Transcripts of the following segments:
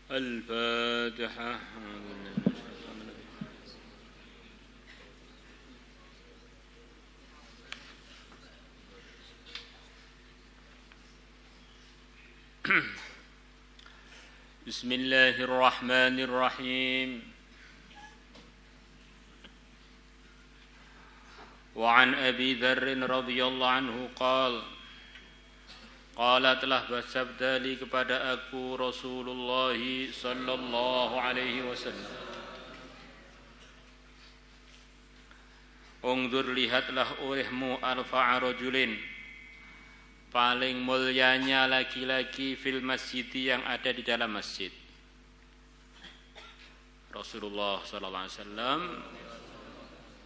الفاتحة. بسم الله الرحمن الرحيم. وعن أبي ذر رضي الله عنه Qala telah bersabda li kepada aku Rasulullah sallallahu alaihi wasallam. Ungdur lihatlah olehmu arfa'a rajulin, paling mulianya laki-laki fil masjid yang ada di dalam masjid. Rasulullah sallallahu alaihi wasallam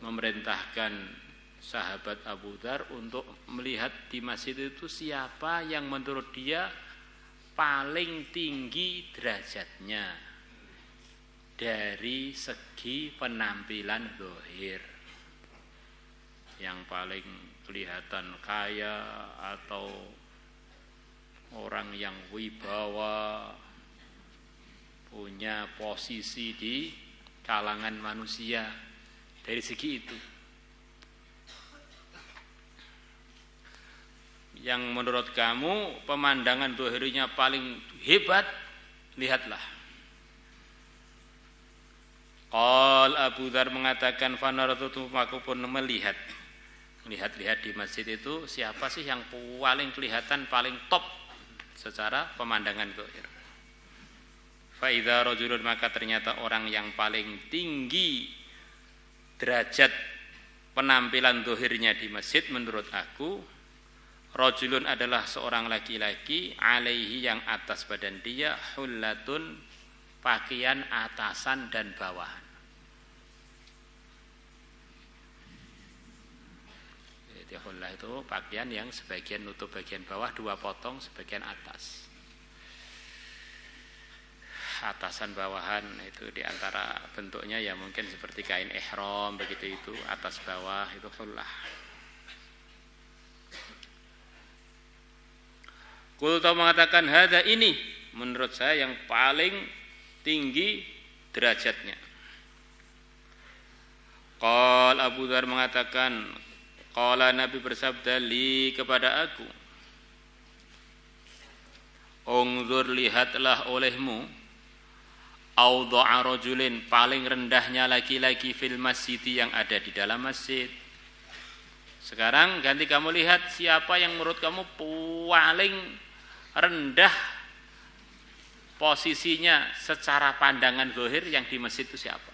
memerintahkan sahabat Abu Dzar untuk melihat di masjid itu siapa yang menurut dia paling tinggi derajatnya dari segi penampilan zahir, yang paling kelihatan kaya atau orang yang wibawa, punya posisi di kalangan manusia. Dari segi itu yang menurut kamu pemandangan zahirnya paling hebat, lihatlah. Qal Abu Dzar mengatakan fanaratutu, aku pun melihat di masjid itu siapa sih yang paling kelihatan, paling top secara pemandangan zahir. Fa idza rajulun, maka ternyata orang yang paling tinggi derajat penampilan zahirnya di masjid menurut aku, rajulun adalah seorang laki-laki, alaihi yang atas badan dia, hullatun pakaian atasan dan bawahan. Jadi hullah itu pakaian yang sebagian nutup bagian bawah, dua potong sebagian atas. Atasan bawahan itu diantara bentuknya ya mungkin seperti kain ihram begitu, itu atas bawah itu hullah. Qultu mengatakan hadza, ini menurut saya yang paling tinggi derajatnya. Qal Abu Dzar mengatakan, qala Nabi bersabda li kepada aku, ungzur lihatlah olehmu awda'a rajulin, paling rendahnya laki-laki fil masjid yang ada di dalam masjid. Sekarang ganti kamu lihat siapa yang menurut kamu paling rendah posisinya secara pandangan zahir yang di masjid itu siapa?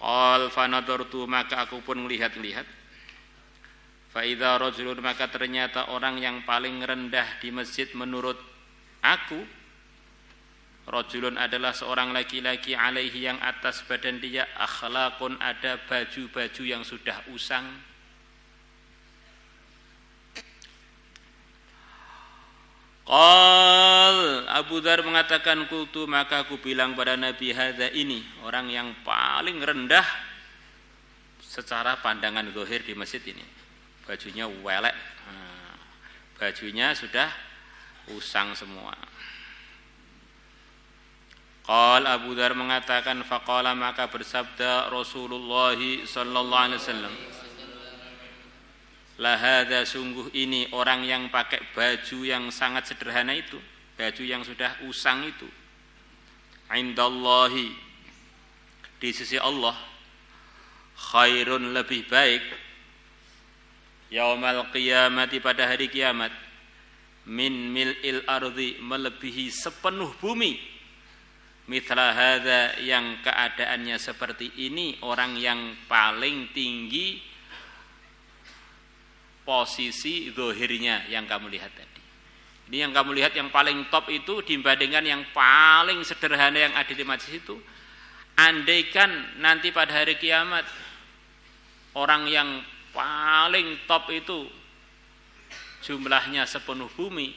Qal fanadartu, maka aku pun melihat-lihat. Fa idza rajulun, maka ternyata orang yang paling rendah di masjid menurut aku, rajulun adalah seorang laki-laki, alaihi yang atas badan dia, akhlaqun ada baju-baju yang sudah usang. Qal Abu Dzar mengatakan, qultu, maka aku bilang pada Nabi, hadza, ini orang yang paling rendah secara pandangan zahir di masjid ini. Bajunya welek, bajunya sudah usang semua. Qal Abu Dzar mengatakan, faqala, maka bersabda Rasulullah sallallahu alaihi wasallam, la hadza, sungguh ini orang yang pakai baju yang sangat sederhana itu, baju yang sudah usang itu, indallahi, di sisi Allah, khairun, lebih baik, yaumal qiyamati, pada hari kiamat, min mil'il ardi, melebihi sepenuh bumi, mithla hadza, yang keadaannya seperti ini, orang yang paling tinggi posisi zahirnya yang kamu lihat tadi. Ini yang kamu lihat yang paling top itu dibandingkan yang paling sederhana yang ada di masjid itu. Andaikan nanti pada hari kiamat orang yang paling top itu jumlahnya sepenuh bumi,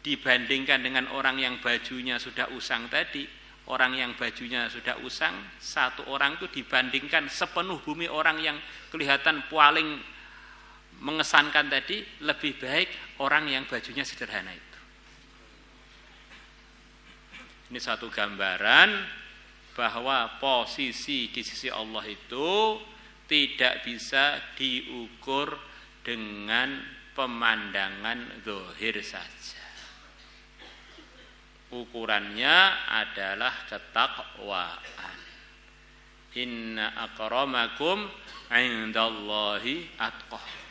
dibandingkan dengan orang yang bajunya sudah usang tadi, orang yang bajunya sudah usang, satu orang itu dibandingkan sepenuh bumi orang yang kelihatan paling mengesankan tadi, lebih baik orang yang bajunya sederhana itu. Ini satu gambaran bahwa posisi di sisi Allah itu tidak bisa diukur dengan pemandangan zahir saja. Ukurannya adalah ketakwaan. Inna akramakum indallahi atqakum.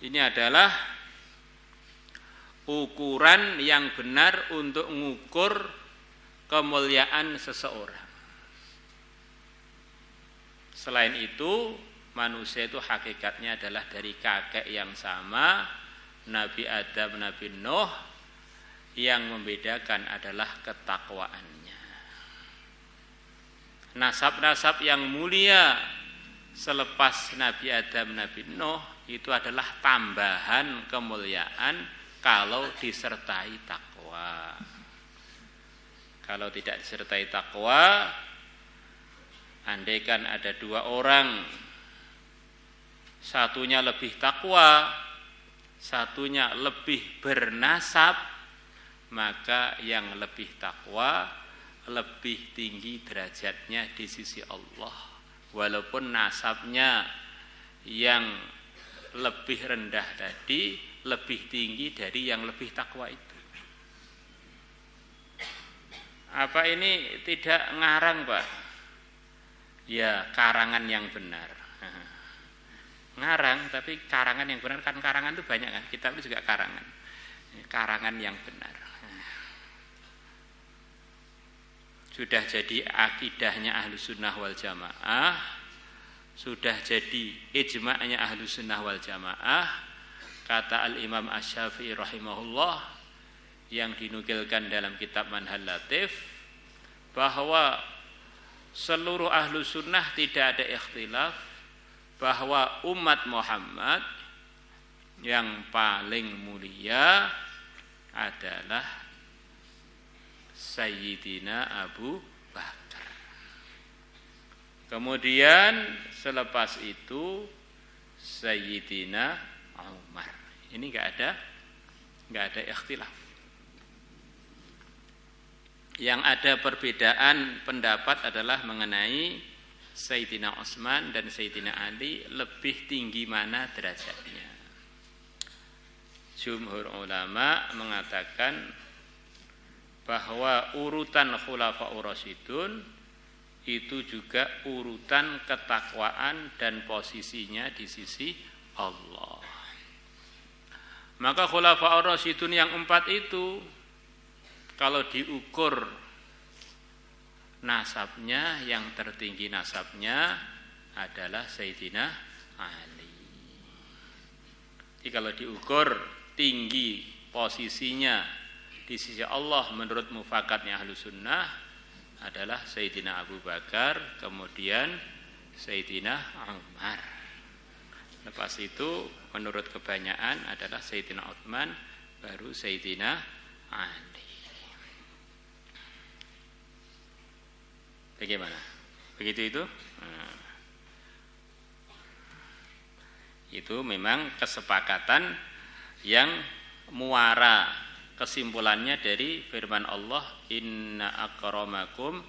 Ini adalah ukuran yang benar untuk mengukur kemuliaan seseorang. Selain itu, manusia itu hakikatnya adalah dari kakek yang sama, Nabi Adam, Nabi Nuh. Yang membedakan adalah ketakwaannya. Nasab-nasab yang mulia selepas Nabi Adam, Nabi Nuh itu adalah tambahan kemuliaan kalau disertai takwa. Kalau tidak disertai takwa, andaikan ada dua orang, satunya lebih takwa, satunya lebih bernasab, maka yang lebih takwa lebih tinggi derajatnya di sisi Allah, walaupun nasabnya yang lebih rendah tadi lebih tinggi dari yang lebih takwa itu. Apa ini tidak ngarang, Pak? Ya, karangan yang benar. Ngarang, tapi karangan yang benar, kan karangan itu banyak kan, kitab itu juga karangan. Karangan yang benar. Sudah jadi akidahnya Ahlus Sunnah wal Jamaah, sudah jadi ijma'nya Ahlus Sunnah wal Jamaah. Kata Al-Imam Asy-Syafi'i rahimahullah yang dinukilkan dalam kitab Manhal Latif, bahwa seluruh Ahlus Sunnah tidak ada ikhtilaf bahwa umat Muhammad yang paling mulia adalah Sayyidina Abu Bakar. Kemudian selepas itu Sayyidina Umar. Ini enggak ada ikhtilaf. Yang ada perbedaan pendapat adalah mengenai Sayyidina Utsman dan Sayyidina Ali lebih tinggi mana derajatnya. Jumhur ulama mengatakan bahwa urutan khulafaur rasyidun itu juga urutan ketakwaan dan posisinya di sisi Allah. Maka khulafaur rasyidun yang 4 itu kalau diukur nasabnya, yang tertinggi nasabnya adalah Sayyidina Ali. Jadi kalau diukur tinggi posisinya di sisi Allah menurut mufakatnya Ahlus Sunnah adalah Sayyidina Abu Bakar, kemudian Sayyidina Umar. Lepas itu menurut kebanyakan adalah Sayyidina Utsman, baru Sayyidina Ali. Bagaimana? Begitu itu? Nah, itu memang kesepakatan yang muara. Kesimpulannya dari firman Allah, inna akramakum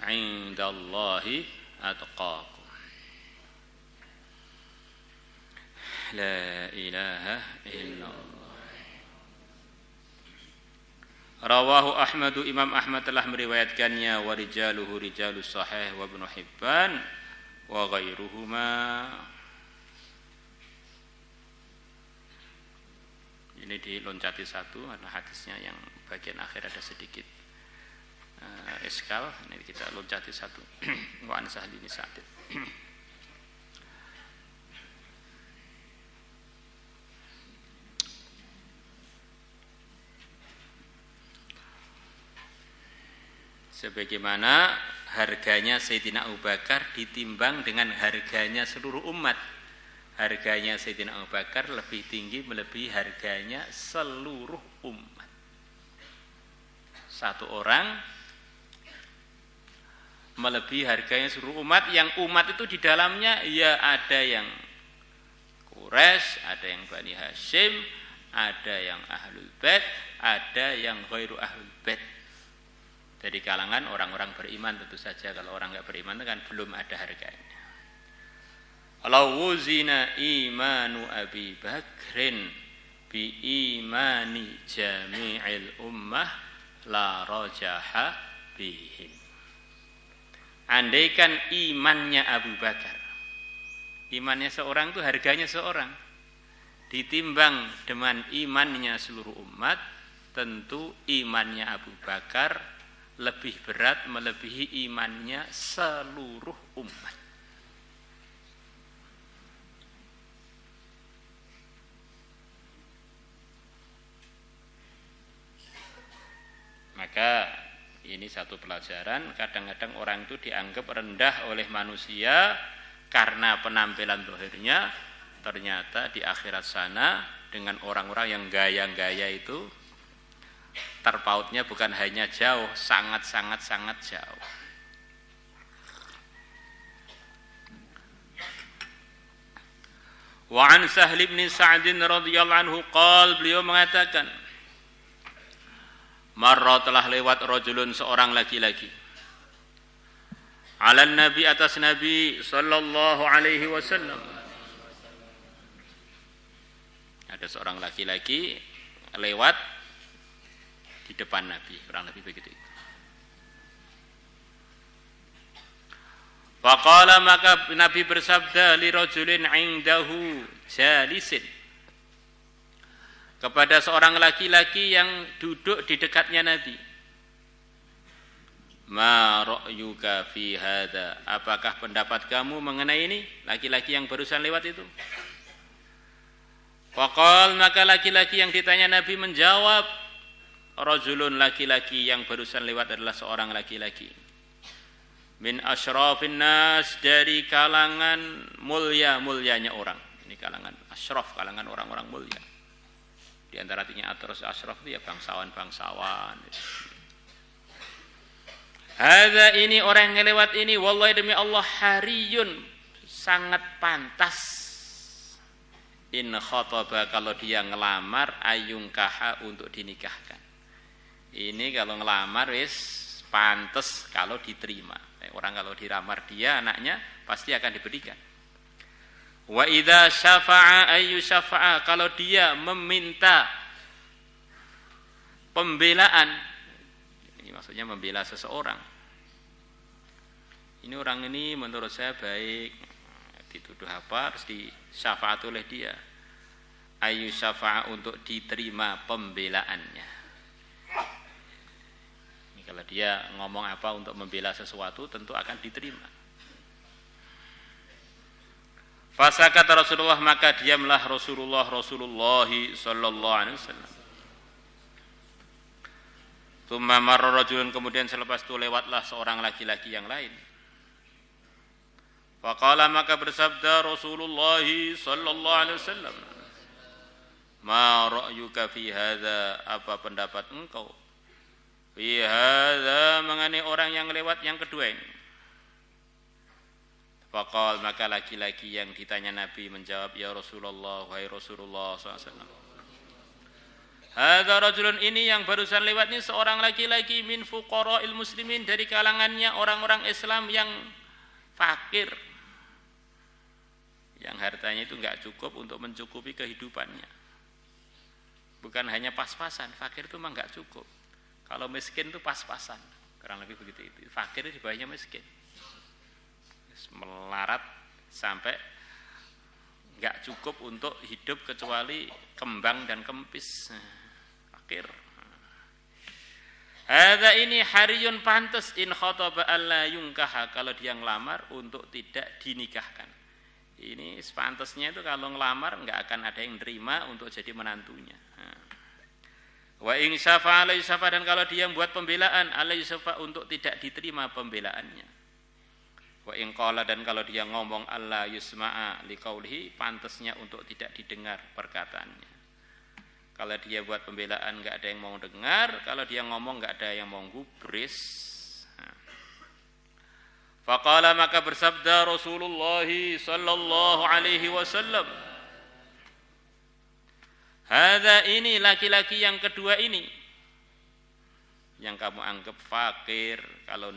indallahi atqakum. La ilaha illallah. Rawahu Ahmadu, Imam Ahmad telah meriwayatkannya, wa rijaluhu rijalus sahih wa Ibnu Hibban wa ghairuhuma. Ini diloncati satu, karena hadisnya yang bagian akhir ada sedikit iskal. Ini kita loncati satu. Wa an Sahli bin Sa'id. Sebagaimana harganya Sayyidina Abu Bakar ditimbang dengan harganya seluruh umat. Harganya Sayyidina Abu Bakar lebih tinggi melebihi harganya seluruh umat. Satu orang melebihi harganya seluruh umat, yang umat itu di dalamnya ya ada yang Quraisy, ada yang Bani Hashim, ada yang Ahlul Bait, ada yang ghairu Ahlul Bait. Dari kalangan orang-orang beriman tentu saja. Kalau orang enggak beriman itu kan belum ada harganya. Law wuzina imanu Abi Bakrin bi imani jami'il ummah la rajaha bihim. Andaikan imannya Abu Bakar, imannya seorang itu harganya seorang, ditimbang dengan imannya seluruh umat, tentu imannya Abu Bakar lebih berat melebihi imannya seluruh umat. Maka ini satu pelajaran, kadang-kadang orang itu dianggap rendah oleh manusia karena penampilan zahirnya, ternyata di akhirat sana dengan orang-orang yang gaya-gaya itu terpautnya bukan hanya jauh, sangat jauh. Wa an Sahl bin Sa'd radhiyallahu anhu qala, beliau mengatakan, marra telah lewat rajulun seorang laki-laki, ala nabi atas Nabi sallallahu alaihi wasallam. Ada seorang laki-laki lewat di depan Nabi, kurang lebih begitu. Faqala, maka Nabi bersabda, li rajulin indahu jalisin, kepada seorang laki-laki yang duduk di dekatnya Nabi. Ma ra'yuka fi hadza, apakah pendapat kamu mengenai ini, laki-laki yang barusan lewat itu? Faqal, maka laki-laki yang ditanya Nabi menjawab, rajulun, laki-laki yang barusan lewat adalah seorang laki-laki, min asyrafin nas, dari kalangan mulia-mulianya orang. Ini kalangan asyraf, kalangan orang-orang mulia. Di antara artinya asyraf itu ya bangsawan-bangsawan. Hadza, ini orang yang lewat ini, wallahi demi Allah, hariyun, sangat pantas, in khataba, kalau dia ngelamar, ayungkaha, untuk dinikahkan. Ini kalau ngelamar wis pantas kalau diterima. Orang kalau dilamar dia anaknya pasti akan diberikan. Wa idza syafa'a ayu syafa'a, kalau dia meminta pembelaan, ini maksudnya membela seseorang. Ini orang ini menurut saya baik, dituduh apa, harus disyafaat oleh dia. Ayu syafa'a, untuk diterima pembelaannya. Ini kalau dia ngomong apa untuk membela sesuatu, tentu akan diterima. Fasakata Rasulullah, maka diamlah Rasulullah sallallahu alaihi wasallam. Tsumma marra rajulun, kemudian selepas itu lewatlah seorang laki-laki yang lain. Faqala, maka bersabda Rasulullah sallallahu alaihi wasallam, ma ra'yuka fi hadza, apa pendapat engkau fi hadza, mengenai orang yang lewat yang kedua ini? Faqal, maka laki-laki yang ditanya Nabi menjawab, ya Rasulullah, wahai Rasulullah SAW, hadza rajulun, ini yang barusan lewat ini seorang laki-laki, min fuqara'il muslimin, dari kalangannya orang-orang Islam yang fakir, yang hartanya itu enggak cukup untuk mencukupi kehidupannya. Bukan hanya pas-pasan, fakir itu memang enggak cukup. Kalau miskin itu pas-pasan, kurang lebih begitu itu. Fakir itu di bawahnya miskin, melarat sampai enggak cukup untuk hidup kecuali kembang dan kempis. Fakir. Hadza, ini hariyun, pantas, in khataba alla yunkaha, kalau dia ngelamar untuk tidak dinikahkan. Ini sepantasnya itu kalau ngelamar enggak akan ada yang terima untuk jadi menantunya. Wa in syafa'a alaihi syafa', dan kalau dia membuat pembelaan alaihi syafa', untuk tidak diterima pembelaannya. Wa in qala, dan kalau dia ngomong alla yusma'a liqaulihi, pantasnya untuk tidak didengar perkataannya. Kalau dia buat pembelaan enggak ada yang mau dengar, kalau dia ngomong enggak ada yang mau gubris. Faqala, maka bersabda Rasulullah sallallahu alaihi wasallam, hadza, ini laki-laki yang kedua ini, yang kamu anggap fakir, kalau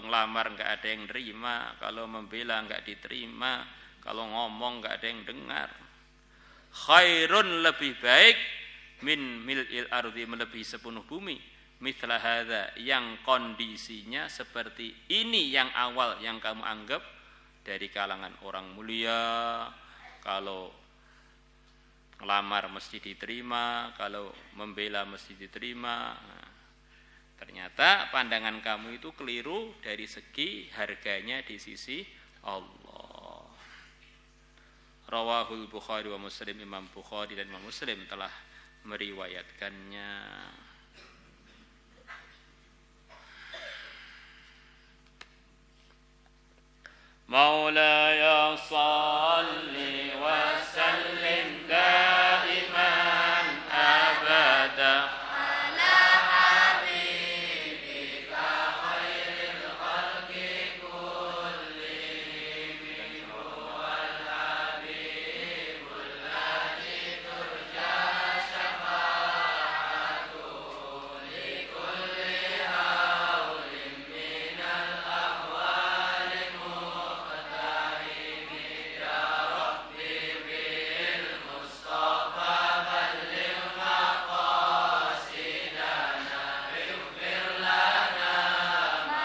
ngelamar nggak ada yang terima, kalau membela nggak diterima, kalau ngomong nggak ada yang dengar. Khairun, lebih baik, min mil'il ardi, melebihi sepenuh bumi, mithla hadza, yang kondisinya seperti ini, yang awal yang kamu anggap dari kalangan orang mulia, kalau ngelamar mesti diterima, kalau membela mesti diterima. Ternyata pandangan kamu itu keliru dari segi harganya di sisi Allah. Rawahul Bukhari wa Muslim, Imam Bukhari dan Imam Muslim telah meriwayatkannya. Maulaya salli wa sallim daiman abada ala habibika khairil khalqi kullihim huwal habibul ladzi turja syafa'atuhu li kulli haulin minal ahwali muqtaribi ya rabbi bil mustafa balligh maqasidana ighfir lana ma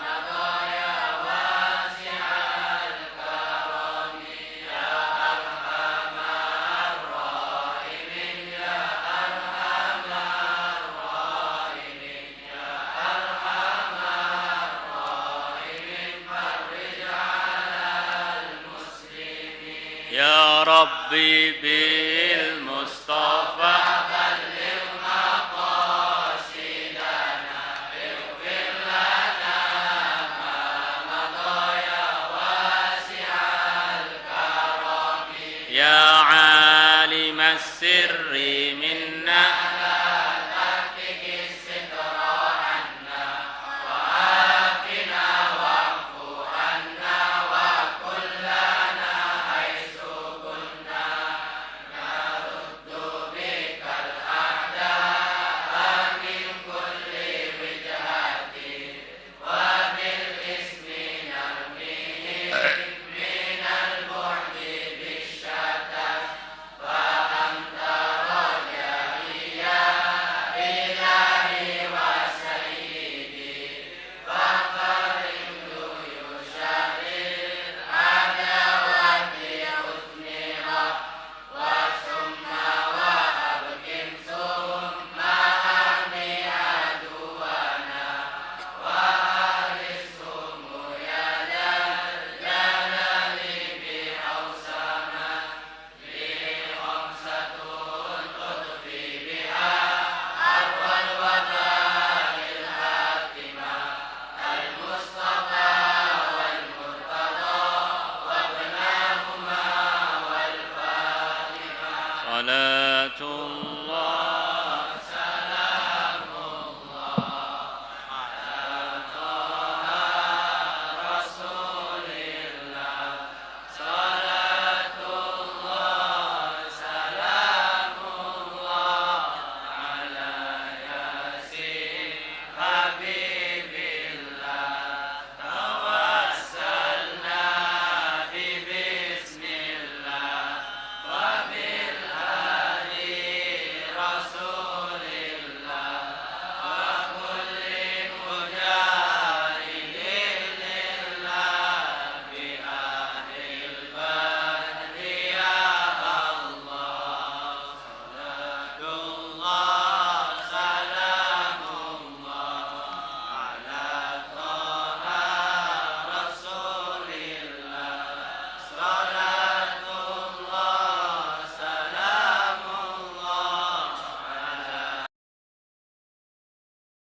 madha ya wasi'al karami ya arhamar rahimin ya arhamar rahimin ya arhamar rahimin farij 'alal muslimin ya rabbi